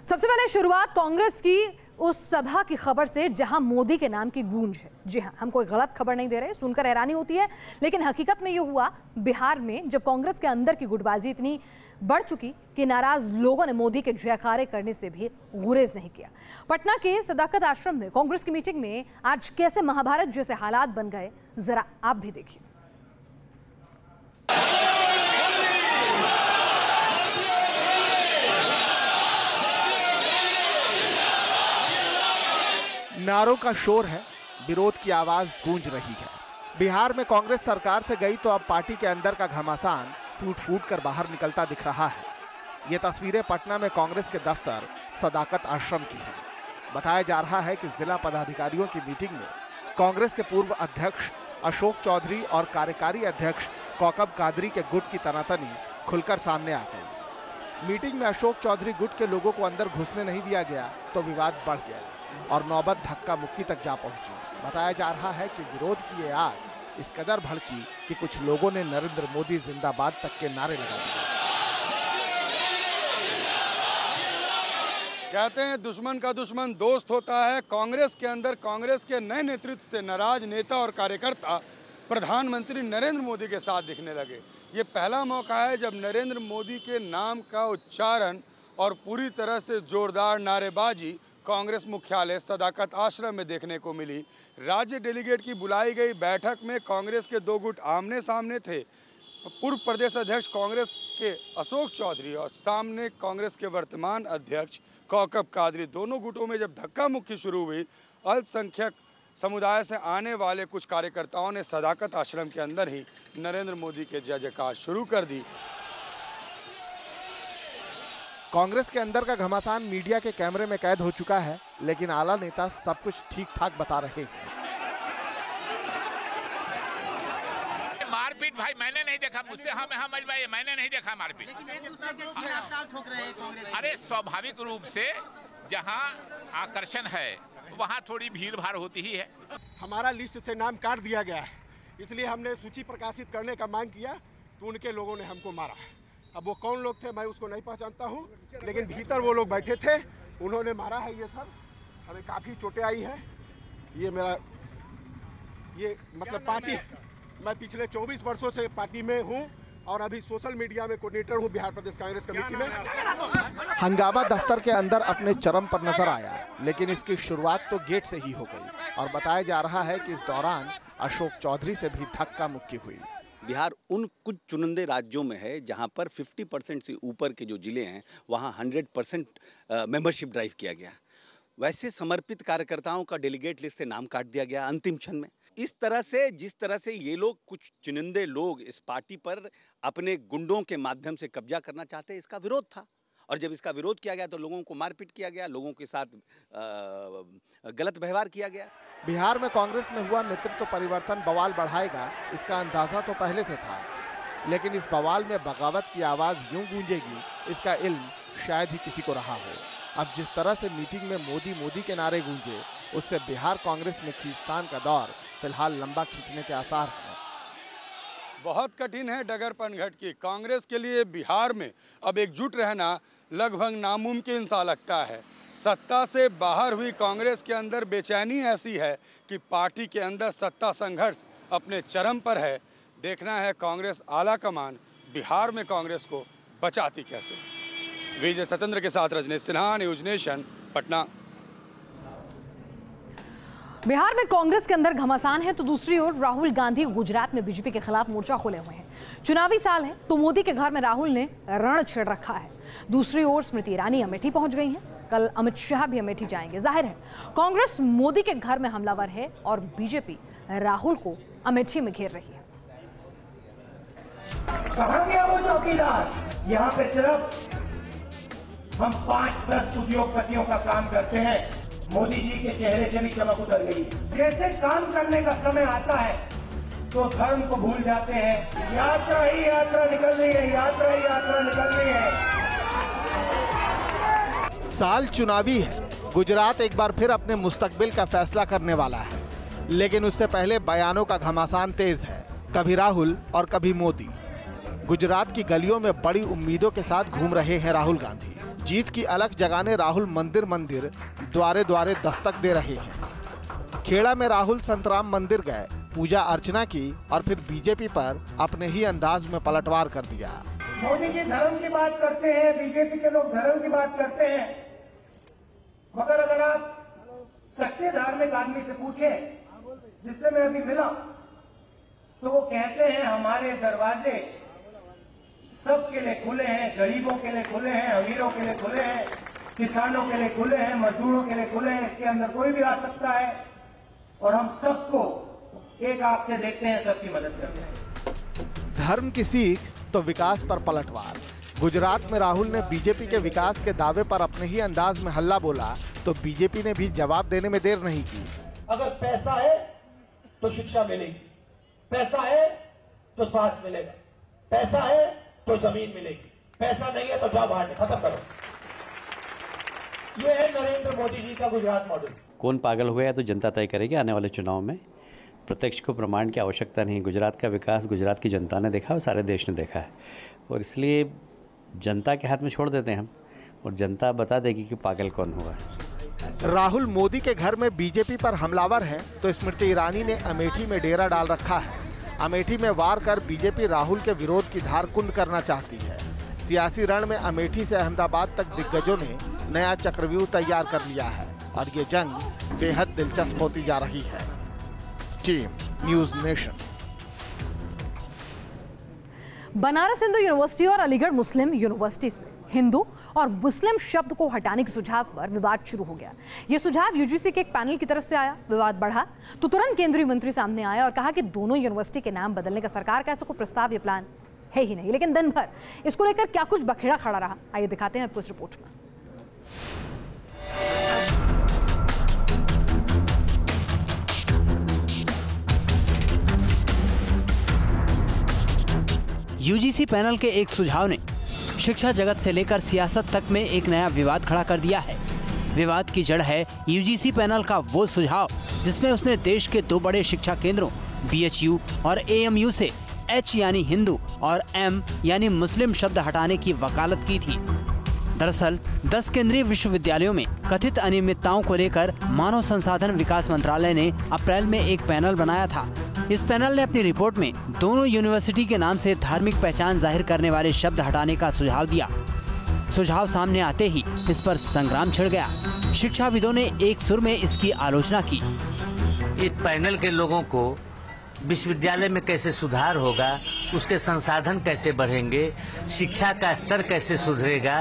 सबसे पहले शुरुआत कांग्रेस की उस सभा की खबर से जहां मोदी के नाम की गूंज है। जी हां, हम कोई गलत खबर नहीं दे रहे, सुनकर हैरानी होती है, लेकिन हकीकत में ये हुआ बिहार में, जब कांग्रेस के अंदर की गुटबाजी इतनी बढ़ चुकी कि नाराज लोगों ने मोदी के जयकारे करने से भी गुरेज नहीं किया। पटना के सदाकत आश्रम में कांग्रेस की मीटिंग में आज कैसे महाभारत जैसे हालात बन गए, जरा आप भी देखिए। नारों का शोर है, विरोध की आवाज गूंज रही है। बिहार में कांग्रेस सरकार से गई तो अब पार्टी के अंदर का घमासान फूट फूट कर बाहर निकलता दिख रहा है। ये तस्वीरें पटना में कांग्रेस के दफ्तर सदाकत आश्रम की हैं। बताया जा रहा है कि जिला पदाधिकारियों की मीटिंग में कांग्रेस के पूर्व अध्यक्ष अशोक चौधरी और कार्यकारी अध्यक्ष कौकब कादरी के गुट की तनातनी खुलकर सामने आ गई। मीटिंग में अशोक चौधरी गुट के लोगों को अंदर घुसने नहीं दिया गया तो विवाद बढ़ गया और नौबत धक्का मुक्की तक जा पहुंची। बताया जा रहा है कि विरोध की ये आग इस कदर भड़की कि कुछ लोगों ने नरेंद्र मोदी जिंदाबाद तक के नारे लगा दिए। कहते हैं दुश्मन का दुश्मन दोस्त होता है। कांग्रेस के अंदर कांग्रेस के नए नेतृत्व से नाराज नेता और कार्यकर्ता प्रधानमंत्री नरेंद्र मोदी के साथ दिखने लगे। ये पहला मौका है जब नरेंद्र मोदी के नाम का उच्चारण और पूरी तरह से जोरदार नारेबाजी कांग्रेस मुख्यालय सदाकत आश्रम में देखने को मिली। राज्य डेलीगेट की बुलाई गई बैठक में कांग्रेस के दो गुट आमने सामने थे। पूर्व प्रदेश अध्यक्ष कांग्रेस के अशोक चौधरी और सामने कांग्रेस के वर्तमान अध्यक्ष कौकब कादरी। दोनों गुटों में जब धक्का मुक्की शुरू हुई, अल्पसंख्यक समुदाय से आने वाले कुछ कार्यकर्ताओं ने सदाकत आश्रम के अंदर ही नरेंद्र मोदी के जय जयकार शुरू कर दी। कांग्रेस के अंदर का घमासान मीडिया के कैमरे में कैद हो चुका है, लेकिन आला नेता सब कुछ ठीक ठाक बता रहे हैं। मारपीट भाई मैंने नहीं देखा, मुझसे हाँ भाई मैंने नहीं देखा मारपीट। अरे स्वाभाविक रूप से जहाँ आकर्षण है वहाँ थोड़ी भीड़ भाड़ होती ही है। हमारा लिस्ट से नाम काट दिया गया है, इसलिए हमने सूची प्रकाशित करने का मांग किया तो उनके लोगों ने हमको मारा। अब वो कौन लोग थे मैं उसको नहीं पहचानता हूँ, लेकिन भीतर वो लोग बैठे थे, उन्होंने मारा है। ये सब हमें काफ़ी चोटें आई है। ये मतलब पार्टी, मैं पिछले 24 वर्षों से पार्टी में हूँ और अभी सोशल मीडिया में कोऑर्डिनेटर हूँ बिहार प्रदेश कांग्रेस कमेटी में। हंगामा दफ्तर के अंदर अपने चरम पर नजर आया, लेकिन इसकी शुरुआत तो गेट से ही हो गई और बताया जा रहा है कि इस दौरान अशोक चौधरी से भी धक्का मुक्की हुई। बिहार उन कुछ चुनिंदे राज्यों में है जहां पर 50% से ऊपर के जो जिले हैं वहां 100% मेंबरशिप ड्राइव किया गया। वैसे समर्पित कार्यकर्ताओं का डेलीगेट लिस्ट से नाम काट दिया गया अंतिम क्षण में। इस तरह से जिस तरह से ये लोग कुछ चुनिंदे लोग इस पार्टी पर अपने गुंडों के माध्यम से कब्जा करना चाहते हैं, इसका विरोध था। और जब इसका विरोध किया गया तो लोगों को मारपीट किया गया, लोगों के साथ गलत व्यवहार किया गया। बिहार में कांग्रेस में हुआ नेतृत्व परिवर्तन बवाल बढ़ाएगा, इसका अंदाजा तो पहले से था, लेकिन इस बवाल में बगावत की आवाज यूं गूंजेगी, इसका इल्म शायद ही किसी को रहा हो। अब जिस तरह से मीटिंग में मोदी मोदी के नारे गूंजे, उससे बिहार कांग्रेस में खींचतान का दौर फिलहाल लंबा खींचने के आसार हैं। बहुत कठिन है डगर पनघट की। कांग्रेस के लिए बिहार में अब एकजुट रहना लगभग नामुमकिन सा लगता है। सत्ता से बाहर हुई कांग्रेस के अंदर बेचैनी ऐसी है कि पार्टी के अंदर सत्ता संघर्ष अपने चरम पर है। देखना है कांग्रेस आला कमान बिहार में कांग्रेस को बचाती कैसे। विजय सत्येंद्र के साथ रजनीश सिन्हा, न्यूज नेशन, पटना। बिहार में कांग्रेस के अंदर घमासान है तो दूसरी ओर राहुल गांधी गुजरात में बीजेपी के खिलाफ मोर्चा खोले हुए हैं। चुनावी साल है तो मोदी के घर में राहुल ने रण छेड़ रखा है। दूसरी ओर स्मृति ईरानी अमेठी पहुंच गई हैं, कल अमित शाह भी अमेठी जाएंगे। जाहिर है कांग्रेस मोदी के घर में हमलावर है और बीजेपी राहुल को अमेठी में घेर रही है। कहां गया वो चौकीदार? यहाँ पे सिर्फ हम 5-10 उद्योगपतियों का काम करते हैं। मोदी जी के चेहरे से भी चमक उतर गई। जैसे काम करने का समय आता है तो धर्म को भूल जाते हैं। यात्रा ही यात्रा निकल रही है, यात्रा ही यात्रा निकल रही है। साल चुनावी है, गुजरात एक बार फिर अपने मुस्तकबिल का फैसला करने वाला है, लेकिन उससे पहले बयानों का घमासान तेज है। कभी राहुल और कभी मोदी। गुजरात की गलियों में बड़ी उम्मीदों के साथ घूम रहे हैं राहुल गांधी। जीत की अलख जगाने राहुल मंदिर मंदिर द्वारे द्वारे दस्तक दे रहे हैं। खेड़ा में राहुल संतराम मंदिर गए, पूजा अर्चना की और फिर बीजेपी पर अपने ही अंदाज में पलटवार कर दिया। मोदी जी धर्म की बात करते हैं, बीजेपी के लोग धर्म की बात करते हैं, मगर अगर आप सच्चे धार्मिक आदमी से पूछें, जिससे मैं अभी मिला, तो वो कहते हैं हमारे दरवाजे सबके लिए खुले हैं, गरीबों के लिए खुले हैं, अमीरों के लिए खुले हैं, किसानों के लिए खुले हैं, मजदूरों के लिए खुले हैं, इसके अंदर कोई भी आ सकता है और हम सबको एक आंख से देखते हैं, सबकी मदद करते हैं। धर्म की सीख तो विकास पर पलटवार। गुजरात में राहुल ने बीजेपी के विकास के दावे पर अपने ही अंदाज में हल्ला बोला तो बीजेपी ने भी जवाब देने में देर नहीं की। अगर पैसा है तो शिक्षा मिलेगी, पैसा है तो स्वास्थ्य मिलेगा, पैसा है तो जमीन मिलेगी, पैसा नहीं है तो जाओ बाहर, खत्म करो। ये है नरेंद्र मोदी जी का गुजरात मॉडल। कौन पागल हुआ है तो जनता तय करेगी आने वाले चुनाव में। प्रत्यक्ष को प्रमाण की आवश्यकता नहीं। गुजरात का विकास गुजरात की जनता ने देखा और सारे देश ने देखा है, और इसलिए जनता के हाथ में छोड़ देते हैं हम, और जनता बता देगी कि पागल कौन हुआ है। राहुल मोदी के घर में बीजेपी पर हमलावर है तो स्मृति ईरानी ने अमेठी में डेरा डाल रखा है। अमेठी में वार कर बीजेपी राहुल के विरोध की धार कुंद करना चाहती है। सियासी रण में अमेठी से अहमदाबाद तक दिग्गजों ने नया चक्रव्यूह तैयार कर लिया है और ये जंग बेहद दिलचस्प होती जा रही है। Team news nation. Banaras Hindu university और अलीगढ़ मुस्लिम यूनिवर्सिटी से हिंदू और मुस्लिम शब्द को हटाने के सुझाव पर विवाद शुरू हो गया। यह सुझाव यूजीसी के एक पैनल की तरफ से आया, विवाद बढ़ा तो तुरंत केंद्रीय मंत्री सामने आया और कहा कि दोनों यूनिवर्सिटी के नाम बदलने का सरकार का ऐसा कोई प्रस्ताव या प्लान है ही नहीं। लेकिन दिन भर इसको लेकर क्या कुछ बखेड़ा खड़ा रहा, आइए दिखाते हैं आपको इस रिपोर्ट में। यूजीसी पैनल के एक सुझाव ने शिक्षा जगत से लेकर सियासत तक में एक नया विवाद खड़ा कर दिया है। विवाद की जड़ है यूजीसी पैनल का वो सुझाव जिसमें उसने देश के दो बड़े शिक्षा केंद्रों बीएचयू और एएमयू से एच यानी हिंदू और एम यानी मुस्लिम शब्द हटाने की वकालत की थी। दरअसल 10 केंद्रीय विश्वविद्यालयों में कथित अनियमितताओं को लेकर मानव संसाधन विकास मंत्रालय ने अप्रैल में एक पैनल बनाया था। इस पैनल ने अपनी रिपोर्ट में दोनों यूनिवर्सिटी के नाम से धार्मिक पहचान जाहिर करने वाले शब्द हटाने का सुझाव दिया। सुझाव सामने आते ही इस पर संग्राम छिड़ गया। शिक्षाविदों ने एक सुर में इसकी आलोचना की। इस पैनल के लोगों को विश्वविद्यालय में कैसे सुधार होगा, उसके संसाधन कैसे बढ़ेंगे, शिक्षा का स्तर कैसे सुधरेगा,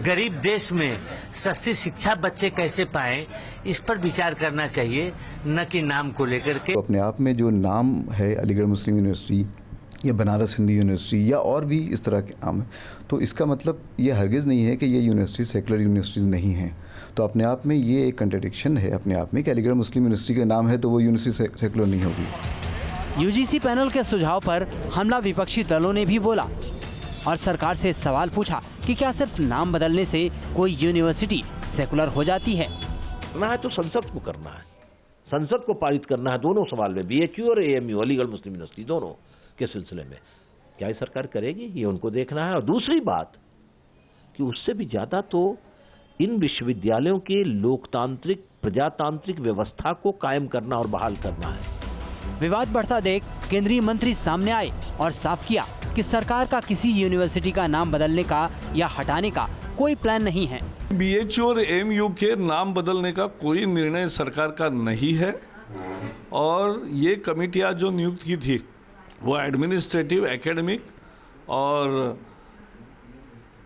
गरीब देश में सस्ती शिक्षा बच्चे कैसे पाएं, इस पर विचार करना चाहिए, न कि नाम को लेकर के। तो अपने आप में जो नाम है अलीगढ़ मुस्लिम यूनिवर्सिटी या बनारस हिंदू यूनिवर्सिटी या और भी इस तरह के नाम है, तो इसका मतलब ये हरगिज़ नहीं है कि ये यूनिवर्सिटी सेकुलर यूनिवर्सिटीज़ नहीं हैं। तो अपने आप में ये एक कंट्रडिक्शन है अपने आप में कि अलीगढ़ मुस्लिम यूनिवर्सिटी का नाम है तो वो यूनिवर्सिटी सेकुलर नहीं होगी। यूजीसी पैनल के सुझाव पर हमला विपक्षी दलों ने भी बोला और सरकार से सवाल पूछा कि क्या सिर्फ नाम बदलने से कोई यूनिवर्सिटी सेकुलर हो जाती है। करना है तो संसद को करना है, संसद को पारित करना है दोनों सवाल में, बीएचयू और एएमयू अलीगढ़ मुस्लिम यूनिवर्सिटी दोनों के सिलसिले में। क्या ये सरकार करेगी, ये उनको देखना है। और दूसरी बात कि उससे भी ज्यादा तो इन विश्वविद्यालयों के लोकतांत्रिक प्रजातांत्रिक व्यवस्था को कायम करना और बहाल करना है। विवाद बढ़ता देख केंद्रीय मंत्री सामने आए और साफ किया कि सरकार का किसी यूनिवर्सिटी का नाम बदलने का या हटाने का कोई प्लान नहीं है। बीएचयू और एएमयू के नाम बदलने का कोई निर्णय सरकार का नहीं है और ये कमेटियां जो नियुक्त की थी वो एडमिनिस्ट्रेटिव, एकेडमिक और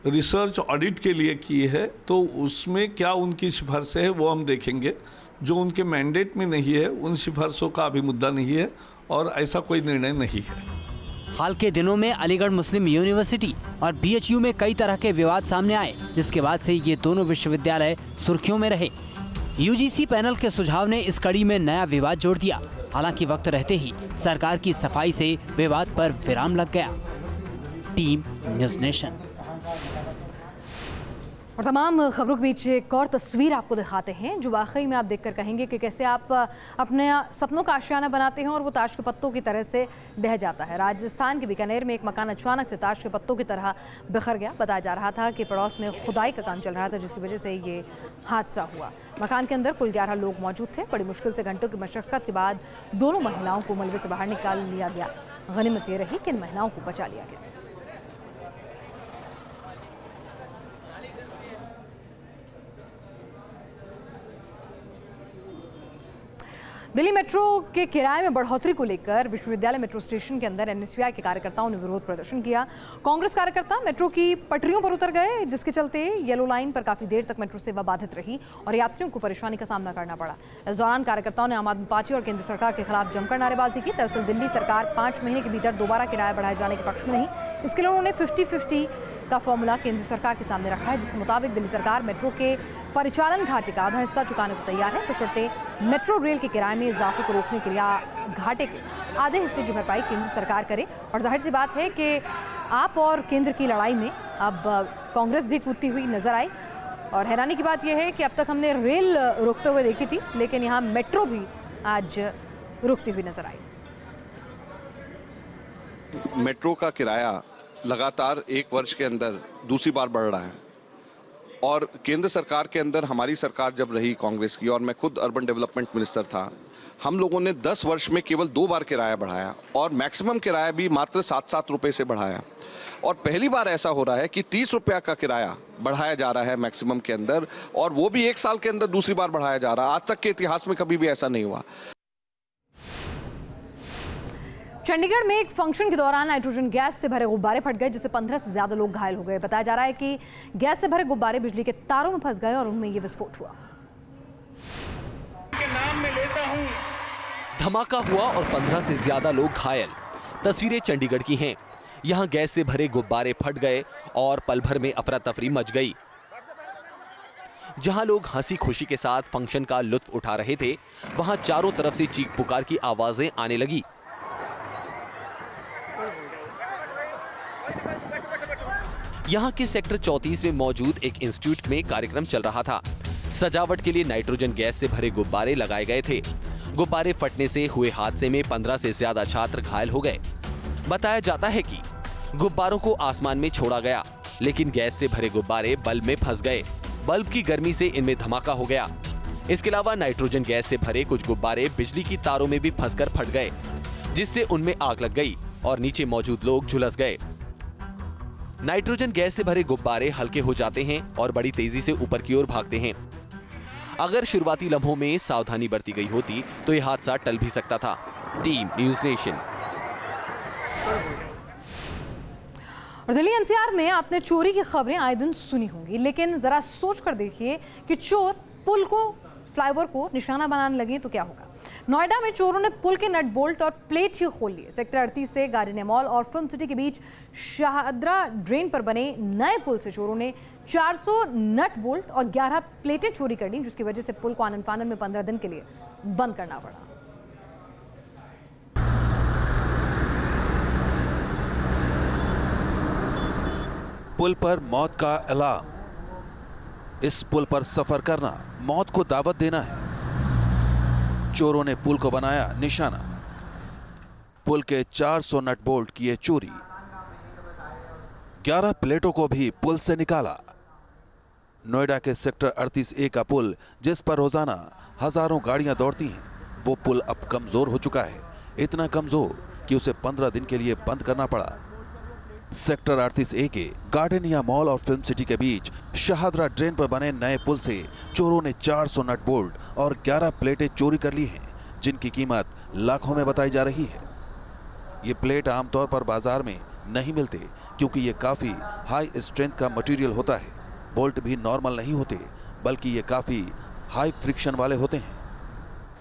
रिसर्च ऑडिट के लिए की है, तो उसमें क्या उनकी सिफारिश है वो हम देखेंगे। जो उनके मैंडेट में नहीं है उन सिफारिशों का अभी मुद्दा नहीं है और ऐसा कोई निर्णय नहीं है। हाल के दिनों में अलीगढ़ मुस्लिम यूनिवर्सिटी और बीएचयू में कई तरह के विवाद सामने आए, जिसके बाद से ये दोनों विश्वविद्यालय सुर्खियों में रहे। यूजीसी पैनल के सुझाव ने इस कड़ी में नया विवाद जोड़ दिया। हालांकि वक्त रहते ही सरकार की सफाई से विवाद पर विराम लग गया। Team news nation. और तमाम खबरों के बीच एक और तस्वीर आपको दिखाते हैं जो वाकई में आप देखकर कहेंगे कि कैसे आप अपने सपनों का आशियाना बनाते हैं और वो ताश के पत्तों की तरह से बह जाता है। राजस्थान के बीकानेर में एक मकान अचानक से ताश के पत्तों की तरह बिखर गया। बताया जा रहा था कि पड़ोस में खुदाई का काम चल रहा था, जिसकी वजह से ये हादसा हुआ। मकान के अंदर कुल 11 लोग मौजूद थे। बड़ी मुश्किल से घंटों की मशक्कत के बाद दोनों महिलाओं को मलबे से बाहर निकाल लिया गया। गनीमत ये रही कि इन महिलाओं को बचा लिया गया। दिल्ली मेट्रो के किराए में बढ़ोतरी को लेकर विश्वविद्यालय मेट्रो स्टेशन के अंदर एनएसयूआई के कार्यकर्ताओं ने विरोध प्रदर्शन किया। कांग्रेस कार्यकर्ता मेट्रो की पटरियों पर उतर गए, जिसके चलते येलो लाइन पर काफी देर तक मेट्रो सेवा बाधित रही और यात्रियों को परेशानी का सामना करना पड़ा। इस दौरान कार्यकर्ताओं ने आम आदमी पार्टी और केंद्र सरकार के खिलाफ जमकर नारेबाजी की। दरअसल दिल्ली सरकार 5 महीने के भीतर दोबारा किराया बढ़ाए जाने के पक्ष में नहीं, इसके लिए उन्होंने 50-50 का फॉर्मूला केंद्र सरकार के सामने रखा है, जिसके मुताबिक दिल्ली सरकार मेट्रो के परिचालन घाटे का आधा हिस्सा चुकाने को तैयार है, बशर्ते मेट्रो रेल के किराए में इजाफे को रोकने के लिए घाटे के आधे हिस्से की भरपाई केंद्र सरकार करे। और जाहिर सी बात है कि आप और केंद्र की लड़ाई में अब कांग्रेस भी कूदती हुई नजर आई। और हैरानी की बात यह है कि अब तक हमने रेल रुकते हुए देखी थी, लेकिन यहाँ मेट्रो भी आज रुकती हुई नजर आई। मेट्रो का किराया लगातार 1 वर्ष के अंदर दूसरी बार बढ़ रहा है और केंद्र सरकार के अंदर हमारी सरकार जब रही कांग्रेस की, और मैं खुद अर्बन डेवलपमेंट मिनिस्टर था, हम लोगों ने 10 वर्ष में केवल 2 बार किराया बढ़ाया और मैक्सिमम किराया भी मात्र 7-7 रुपये से बढ़ाया। और पहली बार ऐसा हो रहा है कि 30 रुपया का किराया बढ़ाया जा रहा है मैक्सिमम के अंदर, और वो भी 1 साल के अंदर दूसरी बार बढ़ाया जा रहा है। आज तक के इतिहास में कभी भी ऐसा नहीं हुआ। चंडीगढ़ में एक फंक्शन के दौरान नाइट्रोजन गैस से भरे गुब्बारे फट गए, जिससे 15 से ज्यादा लोग घायल हो गए। बताया जा रहा है कि गैस से भरे गुब्बारे बिजली के तारों में फंस गए और उनमें यह विस्फोट हुआ। के नाम में लेता हूं। धमाका हुआ और 15 से ज्यादा लोग घायल। तस्वीरें चंडीगढ़ की हैं। यहां गैस से भरे गुब्बारे फट गए और पल भर में अफरा तफरी मच गई। जहां लोग हंसी खुशी के साथ फंक्शन का लुत्फ उठा रहे थे, वहां चारों तरफ से चीख पुकार की आवाजें आने लगी। यहाँ के सेक्टर 34 में मौजूद एक इंस्टीट्यूट में कार्यक्रम चल रहा था। सजावट के लिए नाइट्रोजन गैस से भरे गुब्बारे लगाए गए थे। गुब्बारे फटने से हुए हादसे में 15 से ज्यादा छात्र घायल हो गए। बताया जाता है कि गुब्बारों को आसमान में छोड़ा गया, लेकिन गैस से भरे गुब्बारे बल्ब में फंस गए। बल्ब की गर्मी से इनमें धमाका हो गया। इसके अलावा नाइट्रोजन गैस से भरे कुछ गुब्बारे बिजली की तारों में भी फंसकर फट गए, जिससे उनमें आग लग गई और नीचे मौजूद लोग झुलस गए। नाइट्रोजन गैस से भरे गुब्बारे हल्के हो जाते हैं और बड़ी तेजी से ऊपर की ओर भागते हैं। अगर शुरुआती लम्हों में सावधानी बरती गई होती तो यह हादसा टल भी सकता था। Team news nation. और दिल्ली एनसीआर में आपने चोरी की खबरें आए दिन सुनी होंगी, लेकिन जरा सोच कर देखिए कि चोर पुल को, फ्लाईओवर को निशाना बनाने लगे तो क्या होगा। नोएडा में चोरों ने पुल के नट बोल्ट और प्लेट ही खोल लिए। सेक्टर 38 से गार्डनिया मॉल और फिल्म सिटी के बीच शाहदरा ड्रेन पर बने नए पुल से चोरों ने 400 नट बोल्ट और 11 प्लेटें चोरी कर ली, जिसकी वजह से पुल को आनन फानन में 15 दिन के लिए बंद करना पड़ा। पुल पर मौत का अलार्म। इस पुल पर सफर करना मौत को दावत देना है। चोरों ने पुल को बनाया निशाना। पुल के 400 नट बोल्ट किए चोरी। 11 प्लेटों को भी पुल से निकाला। नोएडा के सेक्टर 38A का पुल, जिस पर रोजाना हजारों गाड़ियां दौड़ती हैं, वो पुल अब कमजोर हो चुका है। इतना कमजोर कि उसे 15 दिन के लिए बंद करना पड़ा। सेक्टर 38A के गार्डनिया मॉल और फिल्म सिटी के बीच शाहदरा ड्रेन पर बने नए पुल से चोरों ने 400 नट बोल्ट और 11 प्लेटें चोरी कर ली हैं, जिनकी कीमत लाखों में बताई जा रही है। ये प्लेट आमतौर पर बाजार में नहीं मिलते, क्योंकि ये काफी हाई स्ट्रेंथ का मटेरियल होता है। बोल्ट भी नॉर्मल नहीं होते, बल्कि ये काफी हाई फ्रिक्शन वाले होते हैं।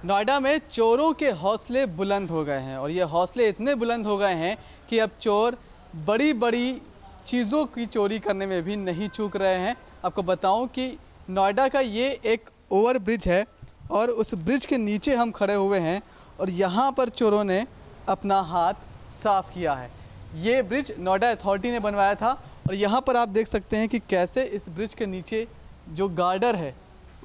नोएडा में चोरों के हौसले बुलंद हो गए हैं, और ये हौसले इतने बुलंद हो गए हैं कि अब चोर बड़ी बड़ी चीज़ों की चोरी करने में भी नहीं चूक रहे हैं। आपको बताऊं कि नोएडा का ये एक ओवर ब्रिज है, और उस ब्रिज के नीचे हम खड़े हुए हैं, और यहाँ पर चोरों ने अपना हाथ साफ किया है। ये ब्रिज नोएडा अथॉरिटी ने बनवाया था, और यहाँ पर आप देख सकते हैं कि कैसे इस ब्रिज के नीचे जो गार्डर है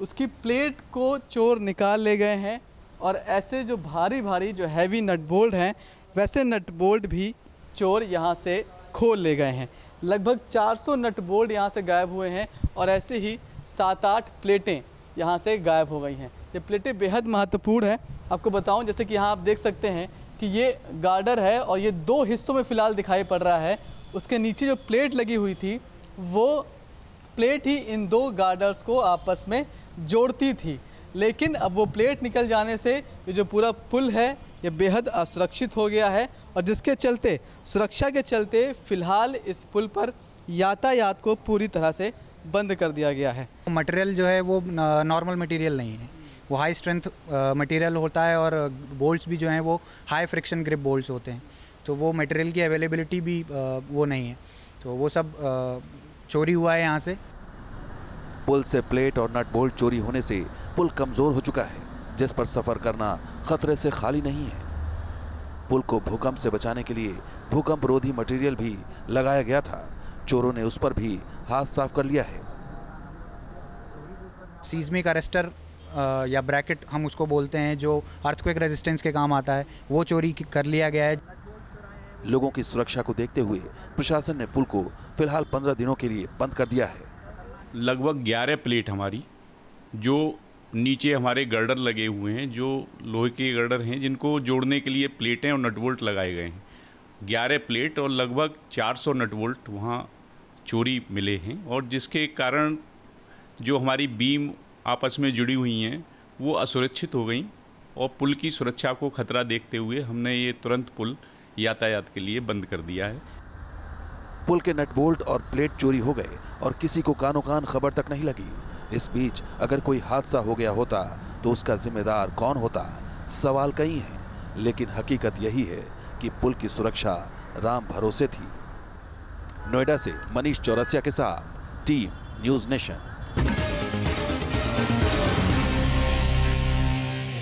उसकी प्लेट को चोर निकाल ले गए हैं और ऐसे जो भारी भारी जो हैवी नट बोल्ट हैं वैसे नट बोल्ट भी चोर यहाँ से खोल ले गए हैं। लगभग 400 नट बोल्ट यहाँ से गायब हुए हैं और ऐसे ही 7-8 प्लेटें यहाँ से गायब हो गई हैं। ये प्लेटें बेहद महत्वपूर्ण है। आपको बताऊं, जैसे कि यहाँ आप देख सकते हैं कि ये गार्डर है और ये 2 हिस्सों में फ़िलहाल दिखाई पड़ रहा है। उसके नीचे जो प्लेट लगी हुई थी वो प्लेट ही इन 2 गार्डर्स को आपस में जोड़ती थी, लेकिन अब वो प्लेट निकल जाने से ये जो पूरा पुल है ये बेहद असुरक्षित हो गया है और जिसके चलते, सुरक्षा के चलते फ़िलहाल इस पुल पर यातायात को पूरी तरह से बंद कर दिया गया है। मटेरियल जो है वो नॉर्मल मटेरियल नहीं है, वो हाई स्ट्रेंथ मटेरियल होता है और बोल्ट्स भी जो हैं वो हाई फ्रिक्शन ग्रिप बोल्ट्स होते हैं, तो वो मटेरियल की अवेलेबिलिटी भी वो नहीं है, तो वो सब चोरी हुआ है यहाँ से। पुल से प्लेट और नट बोल्ट चोरी होने से पुल कमजोर हो चुका है, जिस पर सफर करना खतरे से खाली नहीं है। पुल को भूकंप से बचाने के लिए भूकंप रोधी मटेरियल भी लगाया गया था। चोरों ने उस पर भी हाथ साफ कर लिया है। सीज़मिक अरेस्टर या ब्रैकेट हम उसको बोलते हैं, जो अर्थक्वेक रेजिस्टेंस के काम आता है, वो चोरी कर लिया गया है। लोगों की सुरक्षा को देखते हुए प्रशासन ने पुल को फिलहाल 15 दिनों के लिए बंद कर दिया है। लगभग 11 प्लेट हमारी, जो नीचे हमारे गर्डर लगे हुए हैं, जो लोहे के गर्डर हैं जिनको जोड़ने के लिए प्लेटें और नट बोल्ट लगाए गए हैं, 11 प्लेट और लगभग 400 नट बोल्ट वहाँ चोरी मिले हैं, और जिसके कारण जो हमारी बीम आपस में जुड़ी हुई हैं वो असुरक्षित हो गई और पुल की सुरक्षा को खतरा देखते हुए हमने ये तुरंत पुल यातायात के लिए बंद कर दिया है। पुल के नट बोल्ट और प्लेट चोरी हो गए और किसी को कानो कान खबर तक नहीं लगी। इस बीच अगर कोई हादसा हो गया होता तो उसका जिम्मेदार कौन होता? सवाल कई हैं, लेकिन हकीकत यही है कि पुल की सुरक्षा राम भरोसे थी। नोएडा से मनीष चौरसिया के साथ टीम न्यूज़ नेशन।